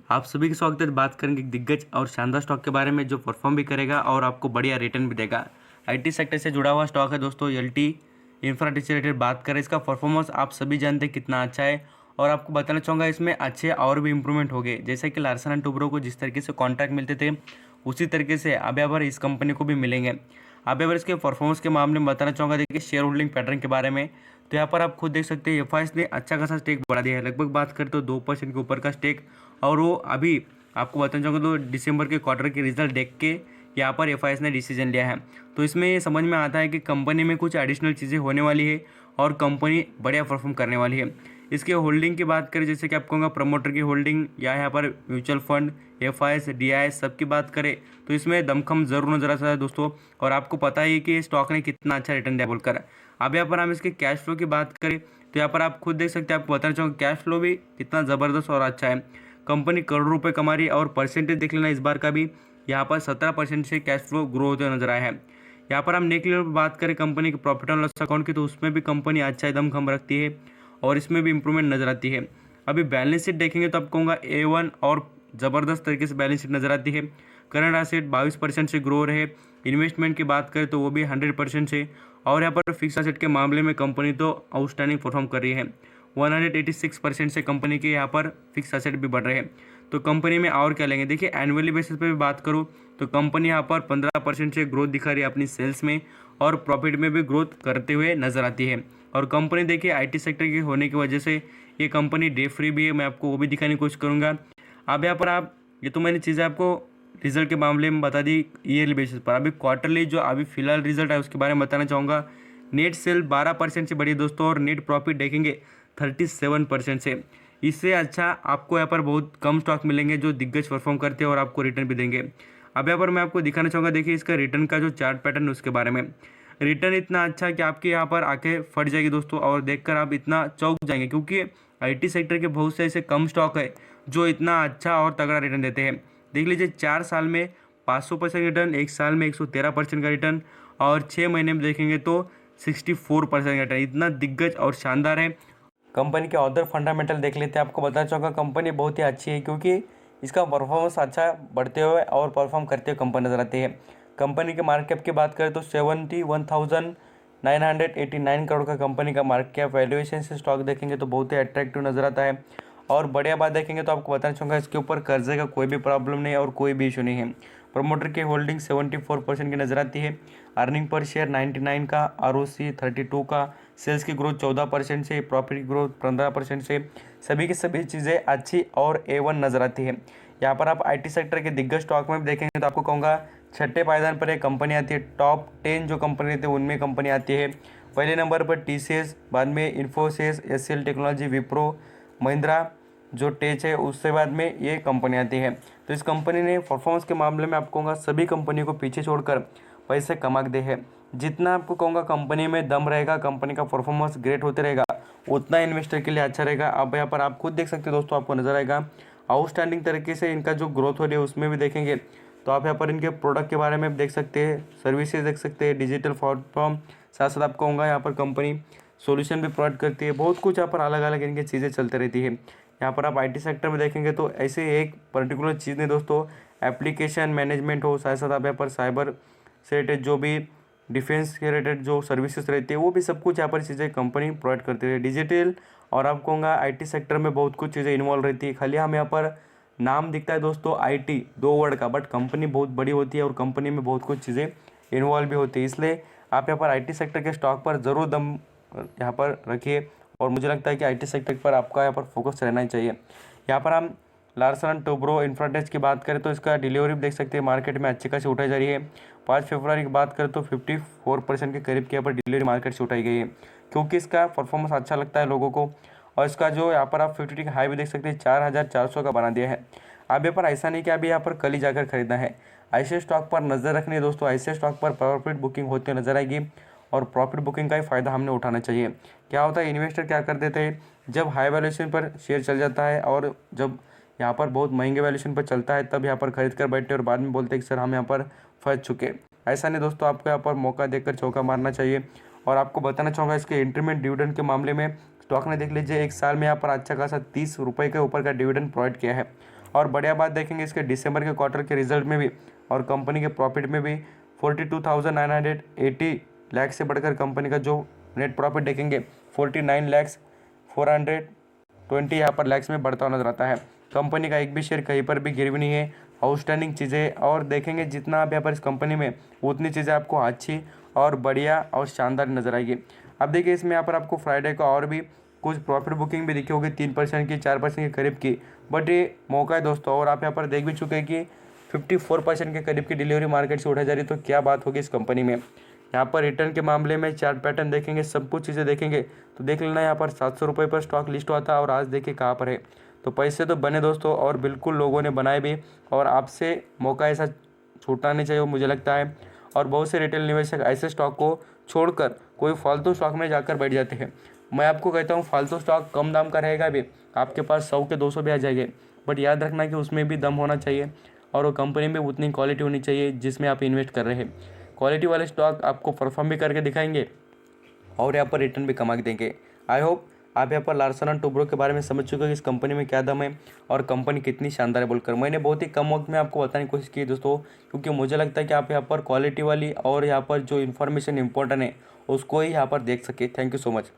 आप सभी का स्वागत है। बात करेंगे एक दिग्गज और शानदार स्टॉक के बारे में जो परफॉर्म भी करेगा और आपको बढ़िया रिटर्न भी देगा। आईटी सेक्टर से जुड़ा हुआ स्टॉक है दोस्तों, एलटी इंफ्राटेक से रिलेटेड बात करें। इसका परफॉर्मेंस आप सभी जानते हैं कितना अच्छा है और आपको बताना चाहूँगा इसमें अच्छे और भी इंप्रूवमेंट हो गए। जैसे कि लार्सन एंड टुब्रो को जिस तरीके से कॉन्ट्रैक्ट मिलते थे उसी तरीके से अब यहाँ पर इस कंपनी को भी मिलेंगे। अब यहाँ पर इसके परफॉर्मेंस के मामले में बताना चाहूँगा, देखिए शेयर होल्डिंग पैटर्न के बारे में। तो यहाँ पर आप खुद देख सकते हैं एफआईएस ने अच्छा खासा स्टेक बढ़ा दिया है, लगभग बात करें तो 2% के ऊपर का स्टेक। और वो अभी आपको बताना चाहूँगा तो दिसंबर के क्वार्टर के रिजल्ट देख के यहाँ पर एफआईएस ने डिसीजन लिया है। तो इसमें ये समझ में आता है कि कंपनी में कुछ एडिशनल चीज़ें होने वाली है और कंपनी बढ़िया परफॉर्म करने वाली है। इसके होल्डिंग की बात करें, जैसे कि आपको कहूँगा प्रमोटर की होल्डिंग या यहाँ पर म्यूचुअल फंड, एफआईएस, डीआईएस सबकी बात करें तो इसमें दमखम जरूर नजर आता है दोस्तों। और आपको पता ही है कि स्टॉक ने कितना अच्छा रिटर्न दिया बोलकर। अब यहाँ पर हम इसके कैश फ्लो की बात करें तो यहाँ पर आप खुद देख सकते हैं, आपको बताना चाहूँगा कैश फ्लो भी कितना ज़बरदस्त और अच्छा है। कंपनी करोड़ों रुपए कमा रही है और परसेंटेज देख लेना इस बार का भी यहाँ पर 17% से कैश फ्लो ग्रो होते नजर आया है। यहाँ पर हम नेक्स्ट लेवल पर बात करें कंपनी के प्रॉफिट एंड लॉस अकाउंट की तो उसमें भी कंपनी अच्छा एकदम खम रखती है और इसमें भी इंप्रूवमेंट नजर आती है। अभी बैलेंस शीट देखेंगे तो आपको कहूँगा A1 और ज़बरदस्त तरीके से बैलेंस शीट नजर आती है। करंट एसेट 22% से ग्रो रहे। इन्वेस्टमेंट की बात करें तो वो भी 100% से। और यहाँ पर फिक्स एसेट के मामले में कंपनी तो आउटस्टैंडिंग परफॉर्म कर रही है। 186% से कंपनी के यहाँ पर फिक्स एसेट भी बढ़ रहे हैं। तो कंपनी में और क्या लेंगे, देखिए एनुअली बेसिस पे भी बात करूँ तो कंपनी यहाँ पर 15% से ग्रोथ दिखा रही है अपनी सेल्स में और प्रॉफिट में भी ग्रोथ करते हुए नजर आती है। और कंपनी देखिए आईटी सेक्टर की होने की वजह से ये कंपनी डे फ्री भी है, मैं आपको वो भी दिखाने की कोशिश करूँगा। अब यहाँ पर आप ये तो मैंने चीज़ें आपको रिजल्ट के मामले में बता दी ईयरली बेसिस पर। अभी क्वार्टरली जो अभी फिलहाल रिजल्ट है उसके बारे में बताना चाहूँगा। नेट सेल 12% से बढ़ी दोस्तों और नेट प्रॉफिट देखेंगे 37% से। इससे अच्छा आपको यहाँ पर बहुत कम स्टॉक मिलेंगे जो दिग्गज परफॉर्म करते हैं और आपको रिटर्न भी देंगे। अब यहाँ पर मैं आपको दिखाना चाहूँगा, देखिए इसका रिटर्न का जो चार्ट पैटर्न है उसके बारे में। रिटर्न इतना अच्छा कि आपके यहाँ पर आके फट जाएगी दोस्तों और देखकर आप इतना चौंक जाएंगे, क्योंकि आईटी सेक्टर के बहुत से ऐसे कम स्टॉक है जो इतना अच्छा और तगड़ा रिटर्न देते हैं। देख लीजिए 4 साल में 500% रिटर्न, 1 साल में 113% का रिटर्न और 6 महीने में देखेंगे तो 64% का रिटर्न। इतना दिग्गज और शानदार है। कंपनी के अदर फंडामेंटल देख लेते हैं। आपको बताना चाहूँगा कंपनी बहुत ही अच्छी है क्योंकि इसका परफॉर्मेंस अच्छा बढ़ते हुए और परफॉर्म करते हुए कंपनी नजर आती है। कंपनी के मार्केट कैप की बात करें तो 71,989 करोड़ का कंपनी का मार्केट कैप। वैल्यूएशन से स्टॉक देखेंगे तो बहुत ही अट्रैक्टिव नजर आता है। और बढ़िया बात देखेंगे तो आपको बताना चाहूँगा इसके ऊपर कर्जे का कोई भी प्रॉब्लम नहीं है और कोई भी इशू नहीं है। प्रमोटर की होल्डिंग 74% की नजर आती है। अर्निंग पर शेयर 99 का, आरओसी 32 का, सेल्स की ग्रोथ 14% से, प्रॉफिट की ग्रोथ 15% से। सभी की सभी चीज़ें अच्छी और A1 नजर आती है। यहाँ पर आप आईटी सेक्टर के दिग्गज स्टॉक में भी देखेंगे तो आपको कहूँगा छठे पायदान पर एक कंपनी आती है। टॉप 10 जो कंपनी रहती है उनमें कंपनी आती है। पहले नंबर पर टीसीएस, बाद में इन्फोसिस, एचसीएल टेक्नोलॉजी, विप्रो, महिंद्रा जो टेच है, उससे बाद में ये कंपनी आती है। तो इस कंपनी ने परफॉर्मेंस के मामले में आपको कहूँगा सभी कंपनी को पीछे छोड़कर पैसे कमा के दे है। जितना आपको कहूँगा कंपनी में दम रहेगा, कंपनी का परफॉर्मेंस ग्रेट होते रहेगा, उतना इन्वेस्टर के लिए अच्छा रहेगा। अब यहाँ पर आप खुद देख सकते हो दोस्तों, आपको नजर आएगा आउटस्टैंडिंग तरीके से इनका जो ग्रोथ हो रही है उसमें भी देखेंगे तो आप यहाँ पर इनके प्रोडक्ट के बारे में देख सकते हैं, सर्विसेज देख सकते हैं, डिजिटल प्लेटफॉर्म, साथ साथ आपको कहूँगा यहाँ पर कंपनी सॉल्यूशन भी प्रोवाइड करती है। बहुत कुछ यहाँ पर अलग अलग इनकी चीज़ें चलती रहती है। यहाँ पर आप आईटी सेक्टर में देखेंगे तो ऐसे एक पर्टिकुलर चीज़ नहीं दोस्तों, एप्लीकेशन मैनेजमेंट हो, साथ साथ आप यहाँ पर साइबर से रिलेटेड जो भी डिफेंस के रिलेटेड जो सर्विसेज रहती है वो भी सब कुछ यहाँ पर चीज़ें कंपनी प्रोवाइड करती है। डिजिटल और आप कहूँगा आईटी सेक्टर में बहुत कुछ चीज़ें इन्वॉल्व रहती है। खाली हम यहाँ पर नाम दिखता है दोस्तों आईटी 2 वर्ड का, बट कंपनी बहुत बड़ी होती है और कंपनी में बहुत कुछ चीज़ें इन्वॉल्व भी होती है। इसलिए आप यहाँ पर आईटी सेक्टर के स्टॉक पर ज़रूर दम यहाँ पर रखिए और मुझे लगता है कि आईटी सेक्टर पर आपका यहाँ पर फोकस रहना ही चाहिए। यहाँ पर हम लार्सन एंड टुब्रो इंफ्राटेक की बात करें तो इसका डिलीवरी भी देख सकते हैं मार्केट में अच्छी खासी उठाई जा रही है। 5 फरवरी की बात करें तो 54% के करीब के यहाँ पर डिलीवरी मार्केट से उठाई गई है क्योंकि इसका परफॉर्मेंस अच्छा लगता है लोगों को। और इसका जो यहाँ पर आप 50 का हाई भी देख सकते हैं 4,400 का बना दिया है। अब यहाँ पर ऐसा नहीं कि अभी यहाँ पर कल ही जाकर खरीदना है, ऐसे स्टॉक पर नज़र रखनी है दोस्तों। ऐसे स्टॉक पर प्रॉफिट बुकिंग होती नजर आएगी और प्रॉफिट बुकिंग का ही फ़ायदा हमने उठाना चाहिए। क्या होता है, इन्वेस्टर क्या कर देते हैं, जब हाई वैल्यूएशन पर शेयर चल जाता है और जब यहाँ पर बहुत महंगे वैल्यूएशन पर चलता है तब यहाँ पर खरीद कर बैठते और बाद में बोलते हैं कि सर हम यहाँ पर फंस चुके। ऐसा नहीं दोस्तों, आपको यहाँ पर मौका देकर चौका मारना चाहिए। और आपको बताना चाहूँगा इसके इंटरमेंट डिविडेंड के मामले में स्टॉक ने देख लीजिए 1 साल में यहाँ पर अच्छा खासा 30 रुपये के ऊपर का डिविडेंड प्रोवाइड किया है और बढ़िया बात देखेंगे इसके दिसंबर के क्वार्टर के रिजल्ट में भी और कंपनी के प्रॉफिट में भी 42,980 लाख से बढ़कर कंपनी का जो नेट प्रॉफिट देखेंगे 49,420 यहाँ पर लैक्स में बढ़ता हुआ नजर आता है। कंपनी का एक भी शेयर कहीं पर भी गिरवी नहीं है। आउटस्टैंडिंग चीज़ें और देखेंगे जितना आप यहाँ पर इस कंपनी में उतनी चीज़ें आपको अच्छी और बढ़िया और शानदार नजर आएगी। अब देखिए इसमें यहाँ पर आपको फ्राइडे का और भी कुछ प्रॉफिट बुकिंग भी दिखी होगी 3% की 4% के करीब की, बट ये मौका है दोस्तों। और आप यहाँ पर देख भी चुके हैं कि 54% के करीब की डिलीवरी मार्केट से उठाई जा रही है, तो क्या बात होगी इस कंपनी में। यहाँ पर रिटर्न के मामले में चार्ट पैटर्न देखेंगे, सब कुछ चीज़ें देखेंगे तो देख लेना यहाँ पर 700 रुपये पर स्टॉक लिस्ट हुआ था और आज देखिए कहाँ पर है। तो पैसे तो बने दोस्तों और बिल्कुल लोगों ने बनाए भी, और आपसे मौका ऐसा छूटना नहीं चाहिए मुझे लगता है। और बहुत से रिटेल निवेशक ऐसे स्टॉक को छोड़कर कोई फालतू स्टॉक में जाकर बैठ जाते हैं। मैं आपको कहता हूँ फालतू स्टॉक कम दाम का रहेगा भी, आपके पास 100 के 200 भी आ जाएंगे, बट याद रखना कि उसमें भी दम होना चाहिए और वो कंपनी में उतनी क्वालिटी होनी चाहिए जिसमें आप इन्वेस्ट कर रहे हैं। क्वालिटी वाले स्टॉक आपको परफॉर्म भी करके दिखाएंगे और यहाँ पर रिटर्न भी कमा के देंगे। आई होप आप यहाँ पर लार्सन एंड टुब्रो के बारे में समझ चुके हो कि इस कंपनी में क्या दम है और कंपनी कितनी शानदार है बोलकर। मैंने बहुत ही कम वक्त में आपको बताने की कोशिश की दोस्तों, क्योंकि मुझे लगता है कि आप यहाँ पर क्वालिटी वाली और यहाँ पर जो इन्फॉर्मेशन इंपॉर्टेंट है उसको ही यहाँ पर देख सके। Thank you so much.